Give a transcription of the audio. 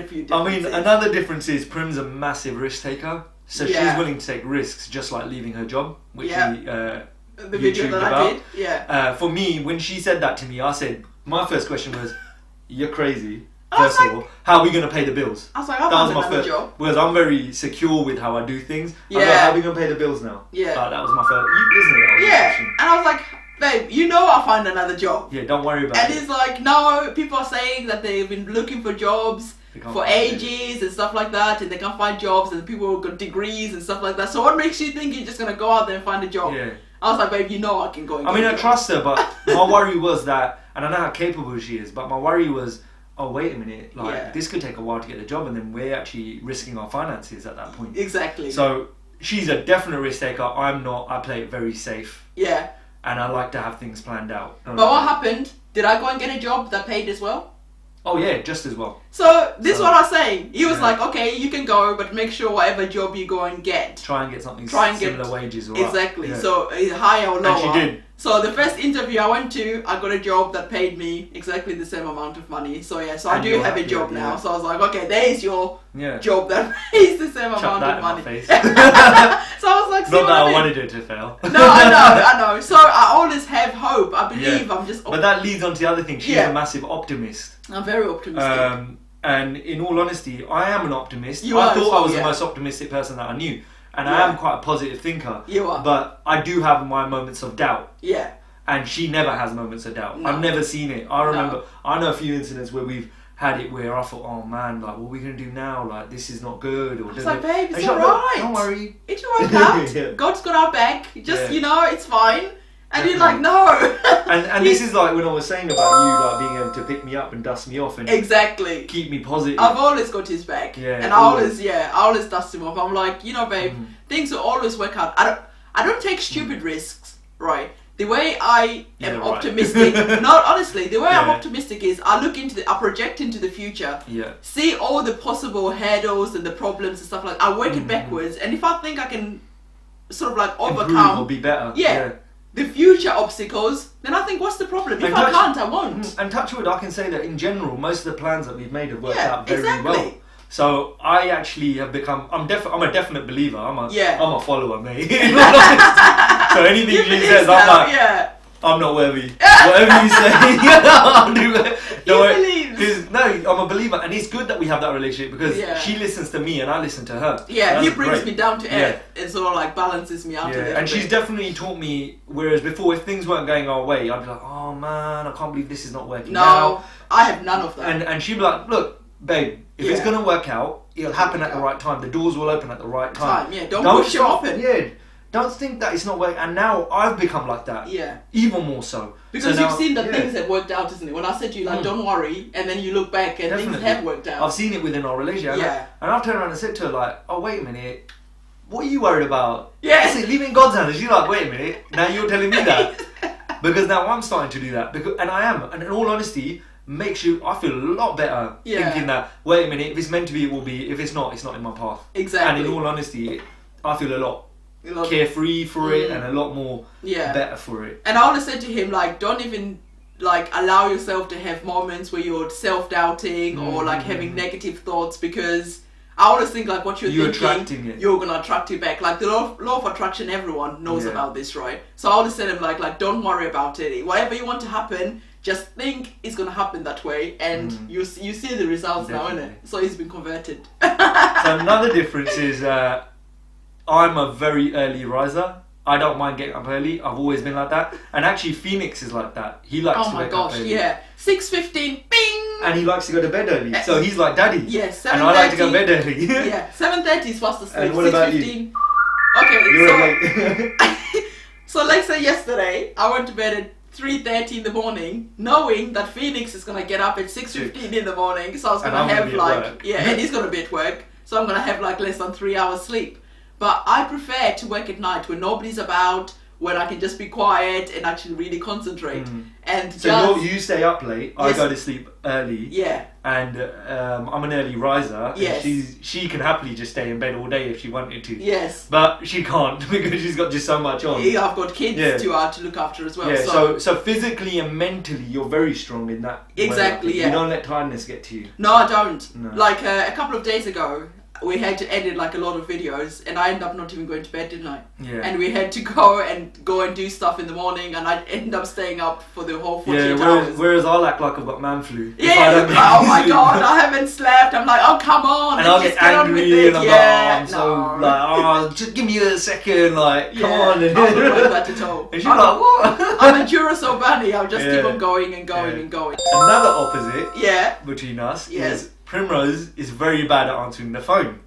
a few differences. I mean, another difference is Prim's a massive risk taker. So she's willing to take risks, just like leaving her job, which the video that I did, for me, when she said that to me, I said, my first question was, you're crazy. First of all, how are we going to pay the bills? I was like, I found another job. Because I'm very secure with how I do things. Yeah. I was like, how are we going to pay the bills now? Yeah. That was my first, isn't it? And I was like, babe, you know I'll find another job. Yeah, don't worry about it. And he's like, no, people are saying that they've been looking for jobs for ages and stuff like that, and they can't find jobs, and people have got degrees and stuff like that. So what makes you think you're just going to go out there and find a job? Yeah. I was like, babe, you know I can go and I mean, I trust her, but my worry was that, and I know how capable she is, but my worry was, oh, wait a minute, this could take a while to get the job, and then we're actually risking our finances at that point. Exactly. So she's a definite risk taker. I'm not. I play it very safe. Yeah. And I like to have things planned out. But what happened? Did I go and get a job that paid as well? Oh yeah, just as well. So this is what I was saying. He was like, okay, you can go, but make sure whatever job you go and get, try and get something similar wages. Or exactly. So higher or lower. And she did. So the first interview I went to, I got a job that paid me exactly the same amount of money. So so I do have a job now. So I was like, okay, there's your job that pays the same amount of money. In my face. So I was like, not that I wanted it to fail. No, I know. So I always have hope. I believe I'm just. But that leads on to the other thing. She's a massive optimist. I'm very optimistic. And in all honesty, I am an optimist. I thought I was the most optimistic person that I knew. And I am quite a positive thinker. You are. But I do have my moments of doubt. Yeah. And she never has moments of doubt. No. I've never seen it. I remember, I know a few incidents where we've had it where I thought, oh man, like, what are we going to do now? Like, this is not good. Or I was like, babe, it's alright. Like, don't worry. It will work out. God's got our back. Just, it's fine. And you're like, no. and this is like when I was saying about you, like being able to pick me up and dust me off and keep me positive. I've always got his back. Yeah, and I always dust him off. I'm like, babe, things will always work out. I don't take stupid risks, right? The way I am optimistic, honestly, the way I'm optimistic is I project into the future, see all the possible hurdles and the problems and stuff like that. I work it backwards, and if I think I can sort of like overcome, improve or be better, the future obstacles, then I think, what's the problem? If I can't, I won't. And touch wood, I can say that in general, most of the plans that we've made have worked out very well. So I actually have become. I'm a definite believer. I'm a follower, mate. So anything she says, I'm like, I'm not worthy. Whatever you say, I'll do it. I'm a believer, and it's good that we have that relationship because she listens to me and I listen to her. Yeah, he brings me down to earth and sort of like balances me out. And she's definitely taught me. Whereas before, if things weren't going our way, I'd be like, oh man, I can't believe this is not working. No, I have none of that. And she'd be like, look, babe, if it's gonna work out, it'll happen at the right time. The doors will open at the right time. Don't push it open. Don't think that it's not working. And now I've become like that. Yeah. Even more so. Because you've seen that things have worked out, isn't it? When I said to you, like, don't worry, and then you look back and things have worked out. I've seen it within our relationship. And I've turned around and said to her, like, oh, wait a minute. What are you worried about? Yeah. I said, leave it in God's hands. And she's like, wait a minute. Now you're telling me that. Because now I'm starting to do that. And I am. And in all honesty, I feel a lot better thinking that, wait a minute, if it's meant to be, it will be. If it's not in my path. Exactly. And in all honesty, I feel a lot carefree for it and a lot more better for it. And I always said to him, like, don't even like allow yourself to have moments where you're self-doubting or like having negative thoughts, because I always think like what you're thinking, you're gonna attract it back. Like the law of attraction, everyone knows about this, right? So I always tell him like don't worry about it. Whatever you want to happen, just think it's gonna happen that way, and you see the results now, innit? So he's been converted. So another difference is I'm a very early riser. I don't mind getting up early. I've always been like that. And actually Phoenix is like that. He likes to wake up early. 6:15, bing! And he likes to go to bed early. So he's like daddy. Yes, 7:30. And I like to go to bed early. 7:30 is fast asleep. And what about you? Okay, you're late. So let's say yesterday, I went to bed at 3:30 in the morning, knowing that Phoenix is gonna get up at 6:15 in the morning. So I was gonna have like, and he's gonna be at work. So I'm gonna have like less than 3 hours sleep. But I prefer to work at night when nobody's about, when I can just be quiet and actually really concentrate. And so you stay up late, I go to sleep early. Yeah. And I'm an early riser. Yes. And she can happily just stay in bed all day if she wanted to. Yes. But she can't because she's got just so much on. Yeah, I've got kids to look after as well. Yeah, so physically and mentally you're very strong in that. Exactly, way. You don't let tiredness get to you. No, I don't. No. Like a couple of days ago, we had to edit like a lot of videos, and I ended up not even going to bed, didn't I? Yeah. And we had to go and do stuff in the morning, and I ended up staying up for the whole 48 hours. Whereas I'll act like I've got man flu. Yeah, oh my god, I haven't slept. I'm like, oh come on, and I'll get angry, and I'm just give me a second, like, come on. I'm not like that at all. And she's like, what? I'm a Duracell bunny. I'll just keep on going and going and going. Another opposite between us is Primrose is very bad at answering the phone.